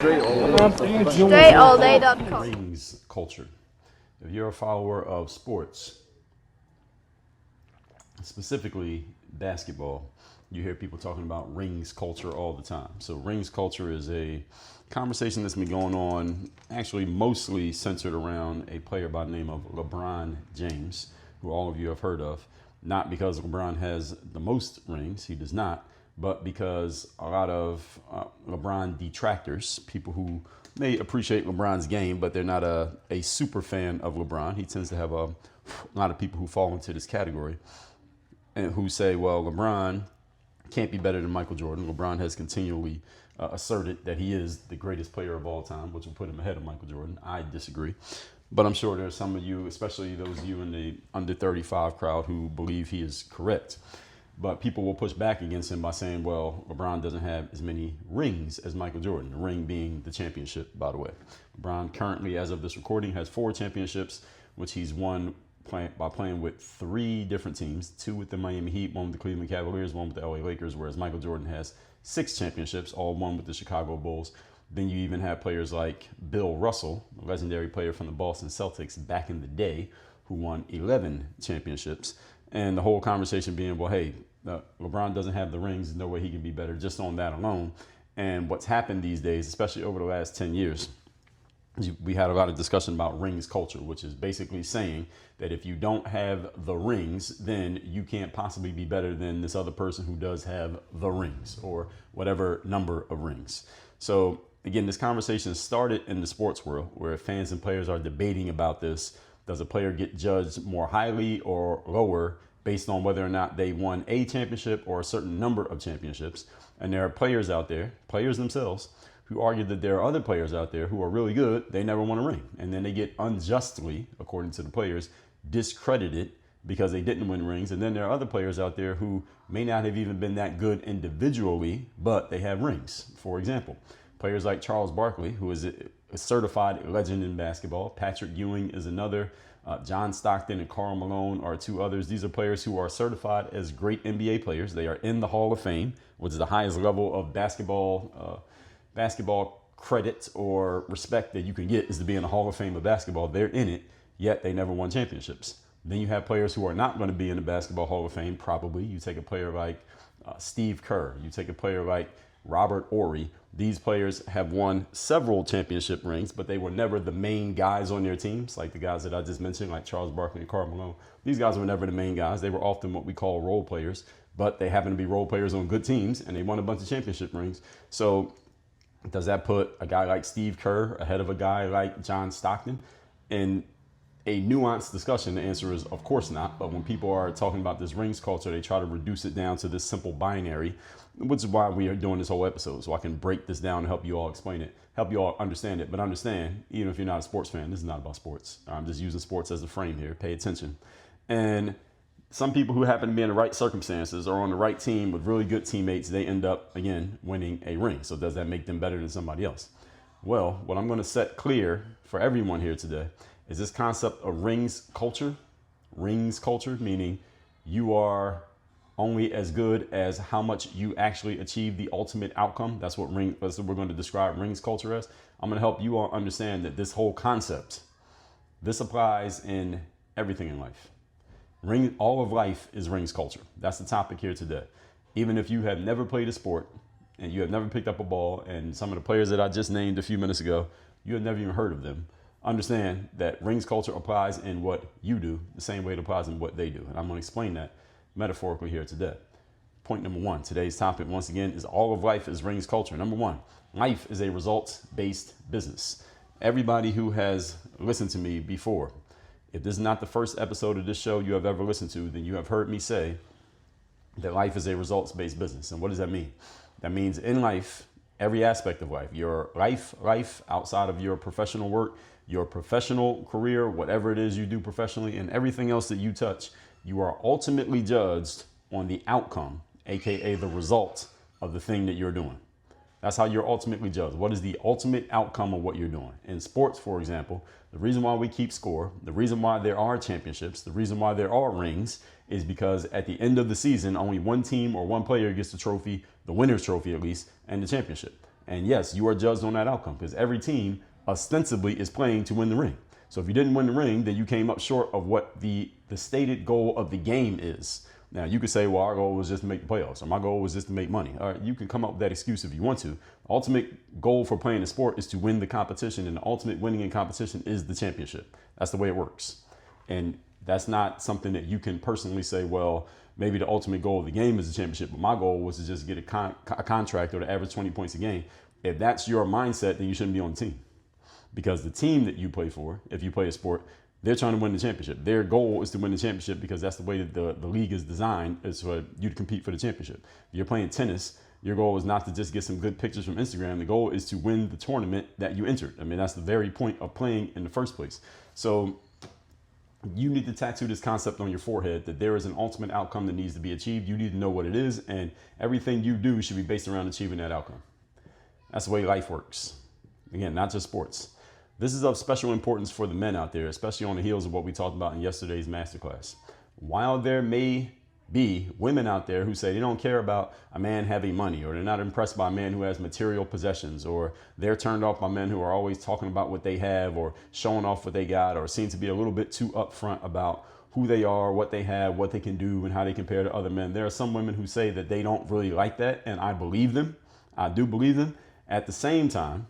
Straight Rings culture. If you're a follower of sports, specifically basketball, you hear people talking about rings culture all the time. So rings culture is a conversation that's been going on actually mostly centered around a player by the name of LeBron James, who all of you have heard of. Not because LeBron has the most rings, he does not, but because a lot of LeBron detractors, people who may appreciate LeBron's game, but they're not a super fan of LeBron. He tends to have a lot of people who fall into this category and who say, well, LeBron can't be better than Michael Jordan. LeBron has continually asserted that he is the greatest player of all time, which will put him ahead of Michael Jordan. I disagree. But I'm sure there are some of you, especially those of you in the under 35 crowd, who believe he is correct. But people will push back against him by saying, well, LeBron doesn't have as many rings as Michael Jordan, the ring being the championship, by the way. LeBron currently, as of this recording, has 4 championships, which he's won by playing with 3 different teams, 2 with the Miami Heat, 1 with the Cleveland Cavaliers, 1 with the LA Lakers, whereas Michael Jordan has 6 championships, all 1 with the Chicago Bulls. Then you even have players like Bill Russell, a legendary player from the Boston Celtics back in the day, who won 11 championships. And the whole conversation being, well, hey, LeBron doesn't have the rings. There's no way he can be better just on that alone. And what's happened these days, especially over the last 10 years, we had a lot of discussion about rings culture, which is basically saying that if you don't have the rings, then you can't possibly be better than this other person who does have the rings or whatever number of rings. So again, this conversation started in the sports world where fans and players are debating about this. Does a player get judged more highly or lower based on whether or not they won a championship or a certain number of championships? And there are players out there, players themselves, who argue that there are other players out there who are really good. They never won a ring. And then they get unjustly, according to the players, discredited because they didn't win rings. And then there are other players out there who may not have even been that good individually, but they have rings. For example, players like Charles Barkley, who is a certified legend in basketball. Patrick Ewing is another. John Stockton and Karl Malone are 2 others. These are players who are certified as great NBA players. They are in the Hall of Fame, which is the highest level of basketball credit or respect that you can get, is to be in the Hall of Fame of basketball. They're in it, yet they never won championships. Then you have players who are not going to be in the Basketball Hall of Fame, probably. You take a player like Steve Kerr. You take a player like Robert Horry. These players have won several championship rings, but they were never the main guys on their teams, like the guys that I just mentioned, like Charles Barkley and Karl Malone. These guys were never the main guys. They were often what we call role players, but they happen to be role players on good teams, and they won a bunch of championship rings. So does that put a guy like Steve Kerr ahead of a guy like John Stockton? In a nuanced discussion, the answer is of course not. But when people are talking about this rings culture, they try to reduce it down to this simple binary, which is why we are doing this whole episode, so I can break this down and help you all explain it, help you all understand it. But understand, even if you're not a sports fan, this is not about sports. I'm just using sports as a frame here. Pay attention. And some people who happen to be in the right circumstances or on the right team with really good teammates, they end up, again, winning a ring. So does that make them better than somebody else? Well, what I'm going to set clear for everyone here today is this concept of rings culture. Rings culture, meaning you are only as good as how much you actually achieve the ultimate outcome. That's what we're going to describe rings culture as. I'm going to help you all understand that this whole concept, this applies in everything in life. All of life is rings culture. That's the topic here today. Even if you have never played a sport and you have never picked up a ball, and some of the players that I just named a few minutes ago, you have never even heard of them, understand that rings culture applies in what you do the same way it applies in what they do. And I'm going to explain that metaphorically here today. Point number 1, today's topic, once again, is all of life is rings culture. Number 1, life is a results-based business. Everybody who has listened to me before, if this is not the first episode of this show you have ever listened to, then you have heard me say that life is a results-based business. And what does that mean? That means in life, every aspect of life, your life outside of your professional work, your professional career, whatever it is you do professionally, and everything else that you touch, you are ultimately judged on the outcome, aka the result of the thing that you're doing. That's how you're ultimately judged. What is the ultimate outcome of what you're doing? In sports, for example, the reason why we keep score, the reason why there are championships, the reason why there are rings is because at the end of the season, only one team or one player gets the trophy, the winner's trophy at least, and the championship. And yes, you are judged on that outcome because every team ostensibly is playing to win the ring. So if you didn't win the ring, then you came up short of what the stated goal of the game is. Now, you could say, well, our goal was just to make the playoffs, or my goal was just to make money. All right, you can come up with that excuse if you want to. The ultimate goal for playing the sport is to win the competition, and the ultimate winning in competition is the championship. That's the way it works. And that's not something that you can personally say, well, maybe the ultimate goal of the game is the championship, but my goal was to just get a contract or to average 20 points a game. If that's your mindset, then you shouldn't be on the team. Because the team that you play for, if you play a sport, they're trying to win the championship. Their goal is to win the championship because that's the way that the league is designed, is for you to compete for the championship. If you're playing tennis, your goal is not to just get some good pictures from Instagram. The goal is to win the tournament that you entered. I mean, that's the very point of playing in the first place. So you need to tattoo this concept on your forehead that there is an ultimate outcome that needs to be achieved. You need to know what it is, and everything you do should be based around achieving that outcome. That's the way life works. Again, not just sports. This is of special importance for the men out there, especially on the heels of what we talked about in yesterday's masterclass. While there may be women out there who say they don't care about a man having money, or they're not impressed by a man who has material possessions, or they're turned off by men who are always talking about what they have or showing off what they got, or seem to be a little bit too upfront about who they are, what they have, what they can do, and how they compare to other men. There are some women who say that they don't really like that, and I believe them. I do believe them. At the same time,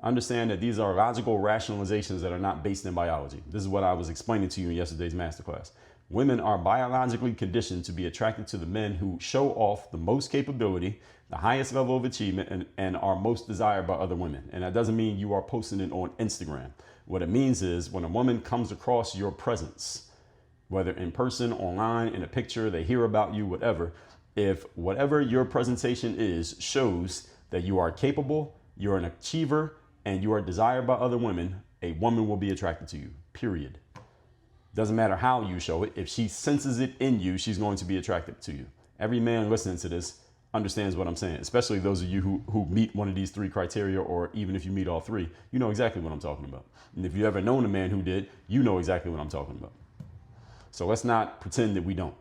understand that these are logical rationalizations that are not based in biology. This is what I was explaining to you in yesterday's masterclass. Women are biologically conditioned to be attracted to the men who show off the most capability, the highest level of achievement, and are most desired by other women. And that doesn't mean you are posting it on Instagram. What it means is when a woman comes across your presence, whether in person, online, in a picture, they hear about you, whatever, if whatever your presentation is shows that you are capable, you're an achiever, and you are desired by other women, a woman will be attracted to you, period. Doesn't matter how you show it. If she senses it in you, she's going to be attracted to you. Every man listening to this understands what I'm saying, especially those of you who meet one of these three criteria, or even if you meet all three, you know exactly what I'm talking about. And if you ever known a man who did, you know exactly what I'm talking about. So let's not pretend that we don't.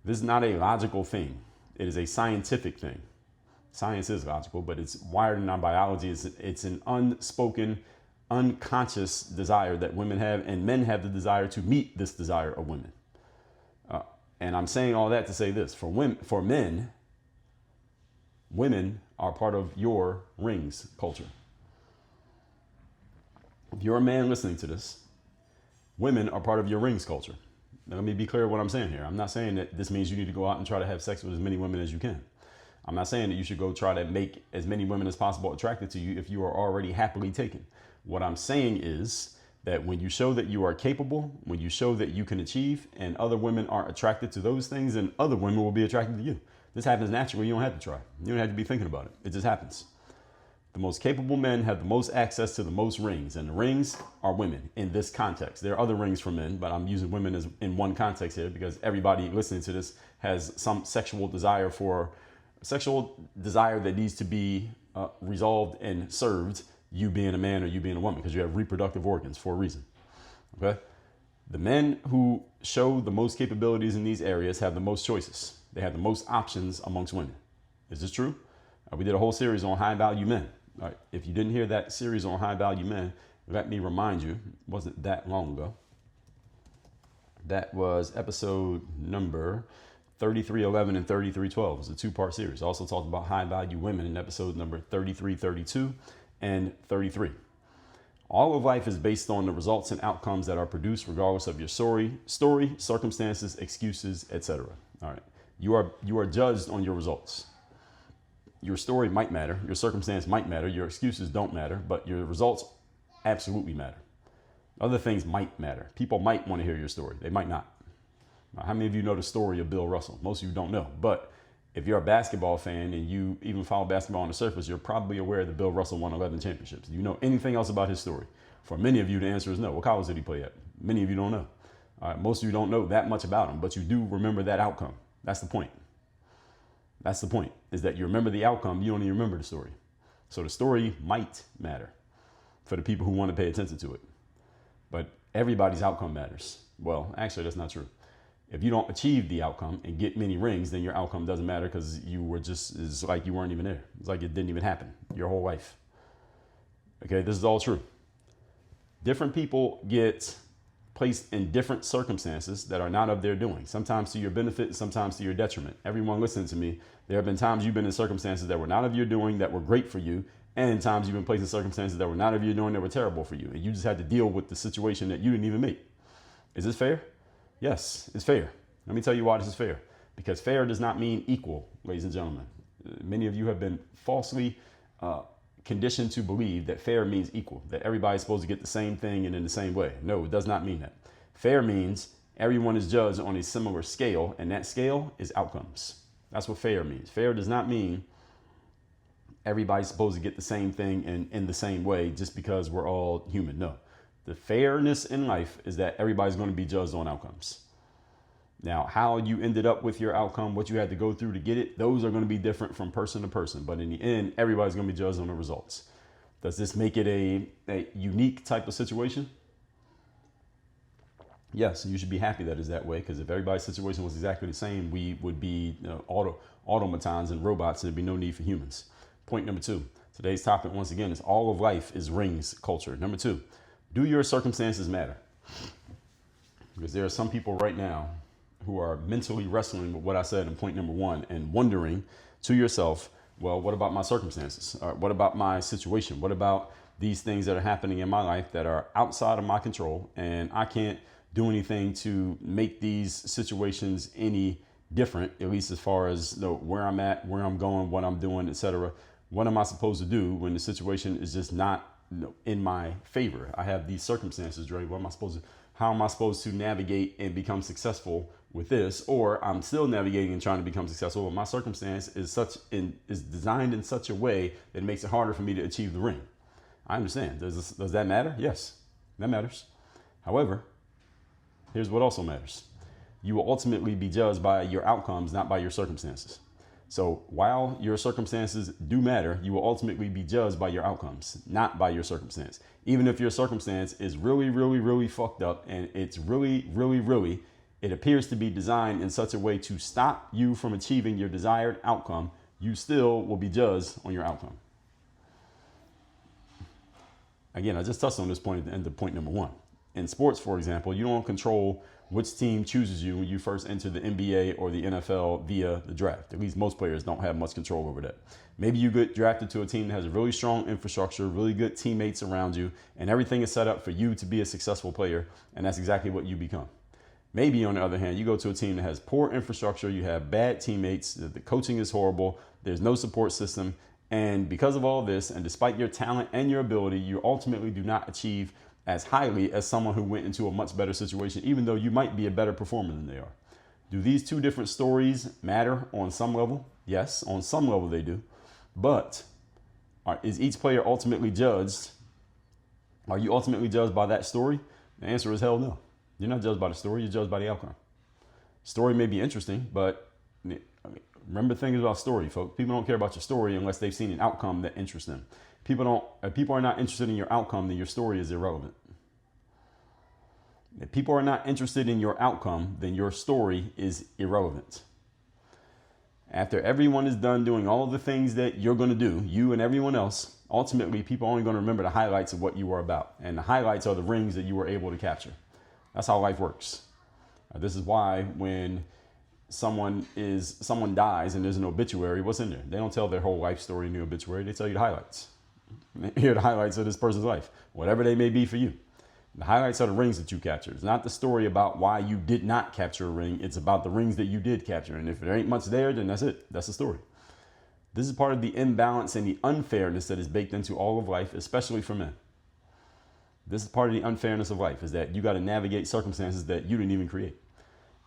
This is not a logical thing. It is a scientific thing. Science is logical, but it's wired in our biology. It's an unspoken, unconscious desire that women have, and men have the desire to meet this desire of women. And I'm saying all that to say this: for men, women are part of your rings culture. If you're a man listening to this, women are part of your rings culture. Now, let me be clear what I'm saying here. I'm not saying that this means you need to go out and try to have sex with as many women as you can. I'm not saying that you should go try to make as many women as possible attracted to you if you are already happily taken. What I'm saying is that when you show that you are capable, when you show that you can achieve, and other women are attracted to those things, then other women will be attracted to you. This happens naturally. You don't have to try. You don't have to be thinking about it. It just happens. The most capable men have the most access to the most rings, and the rings are women in this context. There are other rings for men, but I'm using women as in one context here because everybody listening to this has some sexual desire that needs to be resolved and served, you being a man or you being a woman, because you have reproductive organs for a reason. Okay? The men who show the most capabilities in these areas have the most choices. They have the most options amongst women. Is this true? We did a whole series on high value men. All right. If you didn't hear that series on high value men, let me remind you, it wasn't that long ago. That was episode number 3311 and 3312. It was a two-part series. I also talked about high value women in episode number 3332 and 33. All of life is based on the results and outcomes that are produced regardless of your story, circumstances, excuses, etc. All right. You are judged on your results. Your story might matter, your circumstance might matter, your excuses don't matter, but your results absolutely matter. Other things might matter. People might want to hear your story. They might not. Now, how many of you know the story of Bill Russell? Most of you don't know. But if you're a basketball fan and you even follow basketball on the surface, you're probably aware that Bill Russell won 11 championships. Do you know anything else about his story? For many of you, the answer is no. What college did he play at? Many of you don't know. All right, most of you don't know that much about him, but you do remember that outcome. That's the point. That's the point, is that you remember the outcome, you don't even remember the story. So the story might matter for the people who want to pay attention to it. But everybody's outcome matters. Well, actually, that's not true. If you don't achieve the outcome and get many rings, then your outcome doesn't matter because it's like you weren't even there. It's like it didn't even happen your whole life. Okay, this is all true. Different people get placed in different circumstances that are not of their doing, sometimes to your benefit and sometimes to your detriment. Everyone listening to me, there have been times you've been in circumstances that were not of your doing that were great for you, and times you've been placed in circumstances that were not of your doing that were terrible for you. And you just had to deal with the situation that you didn't even make. Is this fair? Yes, it's fair. Let me tell you why this is fair. Because fair does not mean equal, ladies and gentlemen. Many of you have been falsely conditioned to believe that fair means equal, that everybody's supposed to get the same thing and in the same way. No, it does not mean that. Fair means everyone is judged on a similar scale, and that scale is outcomes. That's what fair means. Fair does not mean everybody's supposed to get the same thing and in the same way just because we're all human. No. The fairness in life is that everybody's going to be judged on outcomes. Now, how you ended up with your outcome, what you had to go through to get it, those are going to be different from person to person. But in the end, everybody's going to be judged on the results. Does this make it a unique type of situation? Yes, you should be happy that it's that way, because if everybody's situation was exactly the same, we would be automatons and robots, and there'd be no need for humans. Point number 2. Today's topic, once again, is all of life is rings culture. Number 2, do your circumstances matter? Because there are some people right now who are mentally wrestling with what I said in point number 1 and wondering to yourself, well, what about my circumstances? Or what about my situation? What about these things that are happening in my life that are outside of my control, and I can't do anything to make these situations any different, at least as far as where I'm at, where I'm going, what I'm doing, etc. What am I supposed to do when the situation is just not in my favor? I have these circumstances, Dre. How am I supposed to navigate and become successful with this? Or I'm still navigating and trying to become successful, but my circumstance is designed in such a way that it makes it harder for me to achieve the ring. I understand. Does that matter? Yes, that matters. However, here's what also matters. You will ultimately be judged by your outcomes, not by your circumstances. So while your circumstances do matter, you will ultimately be judged by your outcomes, not by your circumstance. Even if your circumstance is really, really, really fucked up and it's really, really, really, it appears to be designed in such a way to stop you from achieving your desired outcome, you still will be judged on your outcome. Again, I just touched on this point at the end of point number 1. In sports, for example, you don't control which team chooses you when you first enter the NBA or the NFL via the draft. At least most players don't have much control over that. Maybe you get drafted to a team that has a really strong infrastructure, really good teammates around you, and everything is set up for you to be a successful player, and that's exactly what you become. Maybe, on the other hand, you go to a team that has poor infrastructure, you have bad teammates, the coaching is horrible, there's no support system, and because of all this, and despite your talent and your ability, you ultimately do not achieve as highly as someone who went into a much better situation, even though you might be a better performer than they are. Do these two different stories matter on some level? Yes, on some level they do. But is each player ultimately judged? Are you ultimately judged by that story? The answer is hell no. You're not judged by the story, you're judged by the outcome. Story may be interesting, but remember things about story, folks. People don't care about your story unless they've seen an outcome that interests them. If people are not interested in your outcome, then your story is irrelevant. If people are not interested in your outcome, then your story is irrelevant. After everyone is done doing all of the things that you're going to do, you and everyone else, ultimately people are only going to remember the highlights of what you were about. And the highlights are the rings that you were able to capture. That's how life works. This is why when someone dies and there's an obituary, what's in there? They don't tell their whole life story in the obituary. They tell you the highlights. Here are the highlights of this person's life, whatever they may be for you. The highlights are the rings that you captured. It's not the story about why you did not capture a ring. It's about the rings that you did capture. And if there ain't much there, then that's it. That's the story. This is part of the imbalance and the unfairness that is baked into all of life, especially for men. This is part of the unfairness of life, is that you got to navigate circumstances that you didn't even create.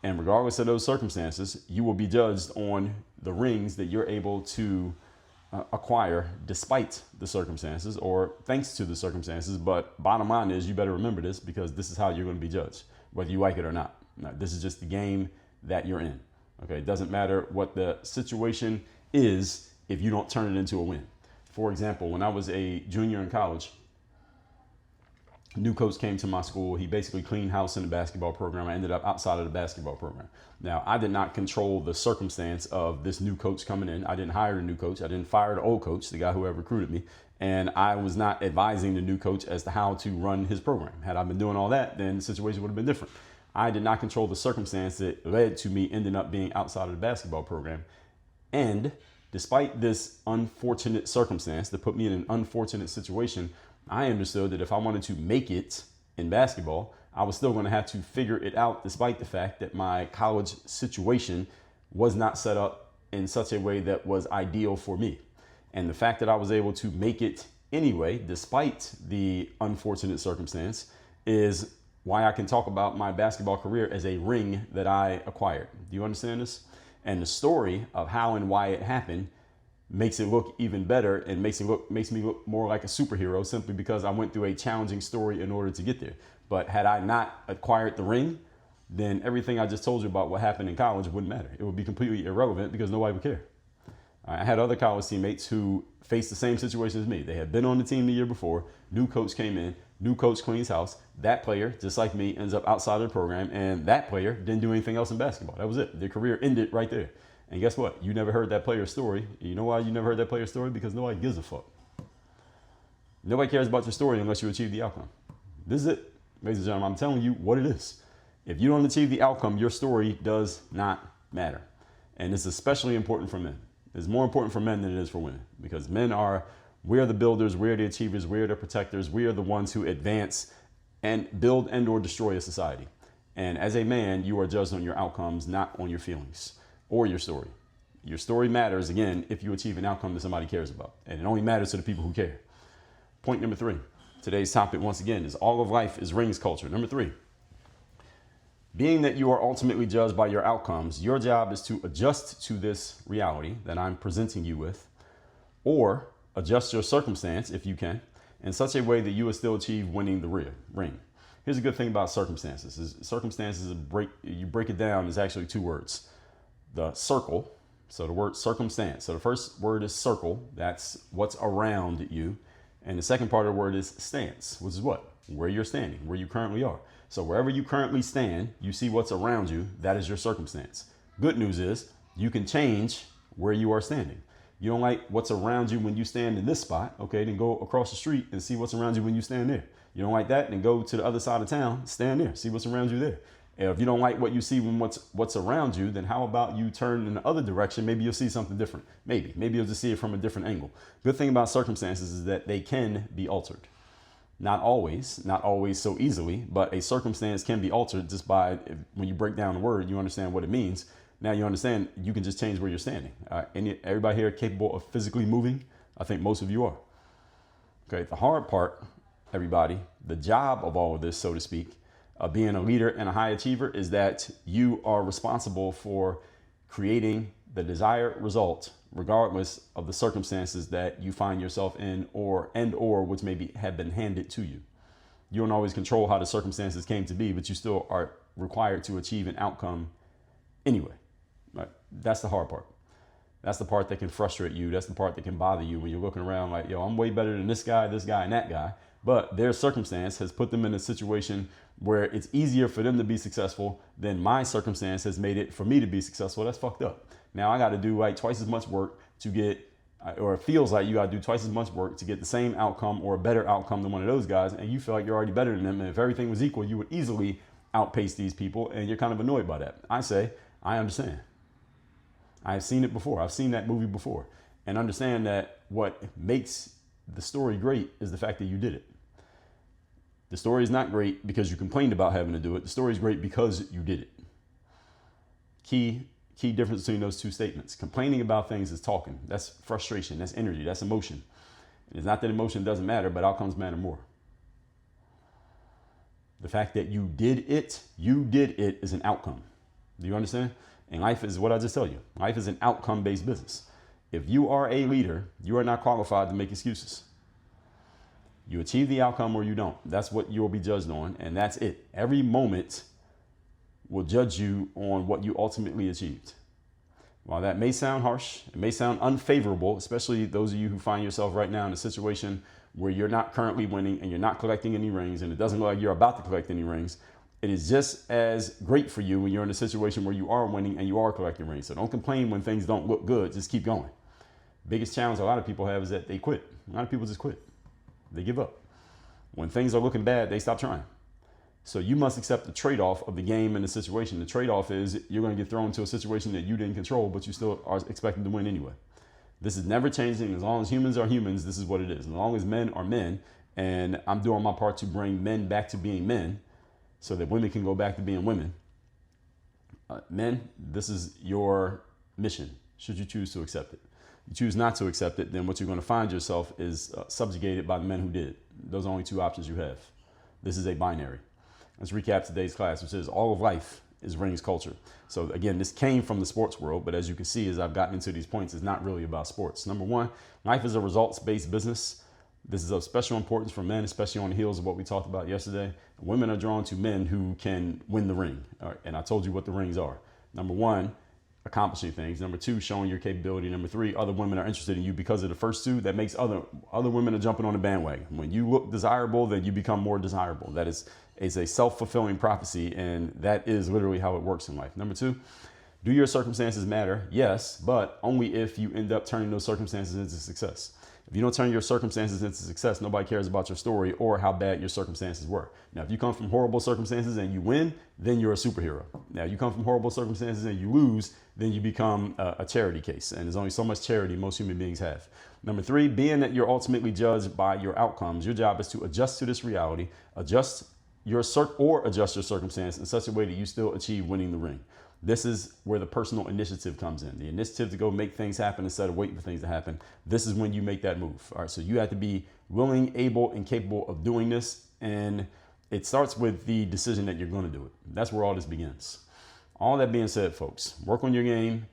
And regardless of those circumstances, you will be judged on the rings that you're able to acquire despite the circumstances or thanks to the circumstances. But bottom line is, you better remember this, because this is how you're going to be judged, whether you like it or not. Now, this is just the game that you're in. Okay, it doesn't matter what the situation is if you don't turn it into a win. For example, when I was a junior in college, New coach came to my school. He basically cleaned house in the basketball program. I ended up outside of the basketball program. Now, I did not control the circumstance of this new coach coming in. I didn't hire a new coach. I didn't fire the old coach, the guy who had recruited me. And I was not advising the new coach as to how to run his program. Had I been doing all that, then the situation would have been different. I did not control the circumstance that led to me ending up being outside of the basketball program. And despite this unfortunate circumstance that put me in an unfortunate situation, I understood that if I wanted to make it in basketball, I was still going to have to figure it out, despite the fact that my college situation was not set up in such a way that was ideal for me. And the fact that I was able to make it anyway, despite the unfortunate circumstance, is why I can talk about my basketball career as a ring that I acquired. Do you understand this? And the story of how and why it happened makes it look even better and makes me look more like a superhero, simply because I went through a challenging story in order to get there. But had I not acquired the ring, then everything I just told you about what happened in college wouldn't matter. It would be completely irrelevant because nobody would care. I had other college teammates who faced the same situation as me. They had been on the team the year before. New coach came in. New coach cleans house. That player, just like me, ends up outside of the program. And that player didn't do anything else in basketball. That was it. Their career ended right there. And guess what? You never heard that player's story. You know why you never heard that player's story? Because nobody gives a fuck. Nobody cares about your story unless you achieve the outcome. This is it, ladies and gentlemen. I'm telling you what it is. If you don't achieve the outcome, your story does not matter. And it's especially important for men. It's more important for men than it is for women, because we're the builders, we're the achievers, we're the protectors, we are the ones who advance and build and or destroy a society. And as a man, you are judged on your outcomes, not on your feelings or your story. Your story matters, again, if you achieve an outcome that somebody cares about. And it only matters to the people who care. Point number 3. Today's topic, once again, is all of life is rings culture. Number 3. Being that you are ultimately judged by your outcomes, your job is to adjust to this reality that I'm presenting you with, or adjust your circumstance, if you can, in such a way that you will still achieve winning the ring. Here's a good thing about circumstances. You break it down, is actually 2 words. The circle, so the word circumstance. So the first word is circle, that's what's around you. And the second part of the word is stance, which is what? Where you're standing, where you currently are. So wherever you currently stand, you see what's around you, that is your circumstance. Good news is you can change where you are standing. You don't like what's around you when you stand in this spot, okay, then go across the street and see what's around you when you stand there. You don't like that, then go to the other side of town, stand there, see what's around you there. And if you don't like what you see when what's around you, then how about you turn in the other direction? Maybe you'll see something different. Maybe you'll just see it from a different angle. Good thing about circumstances is that they can be altered. Not always so easily, but a circumstance can be altered just by, when you break down the word, you understand what it means. Now you understand you can just change where you're standing. Everybody here capable of physically moving? I think most of you are. Okay, the hard part, everybody, the job of all of this, so to speak, of being a leader and a high achiever, is that you are responsible for creating the desired result, regardless of the circumstances that you find yourself in, or which maybe have been handed to you. You don't always control how the circumstances came to be, but you still are required to achieve an outcome anyway. Right? That's the hard part. That's the part that can frustrate you. That's the part that can bother you when you're looking around like, yo, I'm way better than this guy, and that guy. But their circumstance has put them in a situation where it's easier for them to be successful than my circumstance has made it for me to be successful. That's fucked up. Now I got to do like twice as much work to get, or it feels like you got to do twice as much work to get the same outcome or a better outcome than one of those guys. And you feel like you're already better than them. And if everything was equal, you would easily outpace these people. And you're kind of annoyed by that. I say, I understand. I've seen it before. I've seen that movie before, and understand that what makes the story great is the fact that you did it. The story is not great because you complained about having to do it. The story is great because you did it. Key difference between those 2 statements. Complaining about things is talking. That's frustration. That's energy. That's emotion. It's not that emotion doesn't matter, but outcomes matter more. The fact that you did it is an outcome. Do you understand? And life is what I just tell you. Life is an outcome-based business. If you are a leader, you are not qualified to make excuses. You achieve the outcome or you don't. That's what you'll be judged on, and that's it. Every moment will judge you on what you ultimately achieved. While that may sound harsh, it may sound unfavorable, especially those of you who find yourself right now in a situation where you're not currently winning and you're not collecting any rings and it doesn't look like you're about to collect any rings, it is just as great for you when you're in a situation where you are winning and you are collecting rings. So don't complain when things don't look good. Just keep going. Biggest challenge a lot of people have is that they quit. A lot of people just quit. They give up. When things are looking bad, they stop trying. So you must accept the trade-off of the game and the situation. The trade-off is you're going to get thrown into a situation that you didn't control, but you still are expected to win anyway. This is never changing. As long as humans are humans, this is what it is. As long as men are men, and I'm doing my part to bring men back to being men so that women can go back to being women. Men, this is your mission, should you choose to accept it. You choose not to accept it, then what you're going to find yourself is subjugated by the men who did. Those are only two options you have. This is a binary. Let's recap today's class, which is all of life is rings culture. So again, this came from the sports world, but as you can see, as I've gotten into these points, it's not really about sports. Number one, life is a results-based business. This is of special importance for men, especially on the heels of what we talked about yesterday. Women are drawn to men who can win the ring. All right, and I told you what the rings are. Number one, accomplishing things. Number two, showing your capability. Number three, other women are interested in you because of the first two. That makes other women are jumping on the bandwagon. When you look desirable, then you become more desirable. That is a self-fulfilling prophecy, and that is literally how it works in life. Number two, do your circumstances matter? Yes, but only if you end up turning those circumstances into success. If you don't turn your circumstances into success, nobody cares about your story or how bad your circumstances were. Now, if you come from horrible circumstances and you win, then you're a superhero. Now, you come from horrible circumstances and you lose, then you become a charity case. And there's only so much charity most human beings have. Number three, being that you're ultimately judged by your outcomes, your job is to adjust to this reality, adjust your circumstance in such a way that you still achieve winning the ring. This is where the personal initiative comes in. The initiative to go make things happen instead of waiting for things to happen. This is when you make that move. All right, so you have to be willing, able, and capable of doing this. And it starts with the decision that you're going to do it. That's where all this begins. All that being said, folks, work on your game,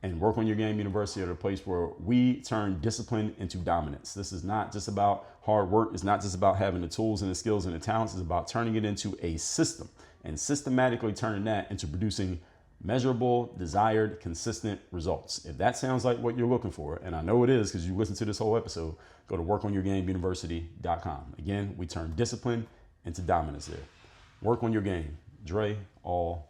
and Work on Your Game University are the place where we turn discipline into dominance. This is not just about hard work. It's not just about having the tools and the skills and the talents. It's about turning it into a system and systematically turning that into producing measurable, desired, consistent results. If that sounds like what you're looking for, and I know it is because you listened to this whole episode, go to workonyourgameuniversity.com. Again, we turn discipline into dominance there. Work on your game. Dre, all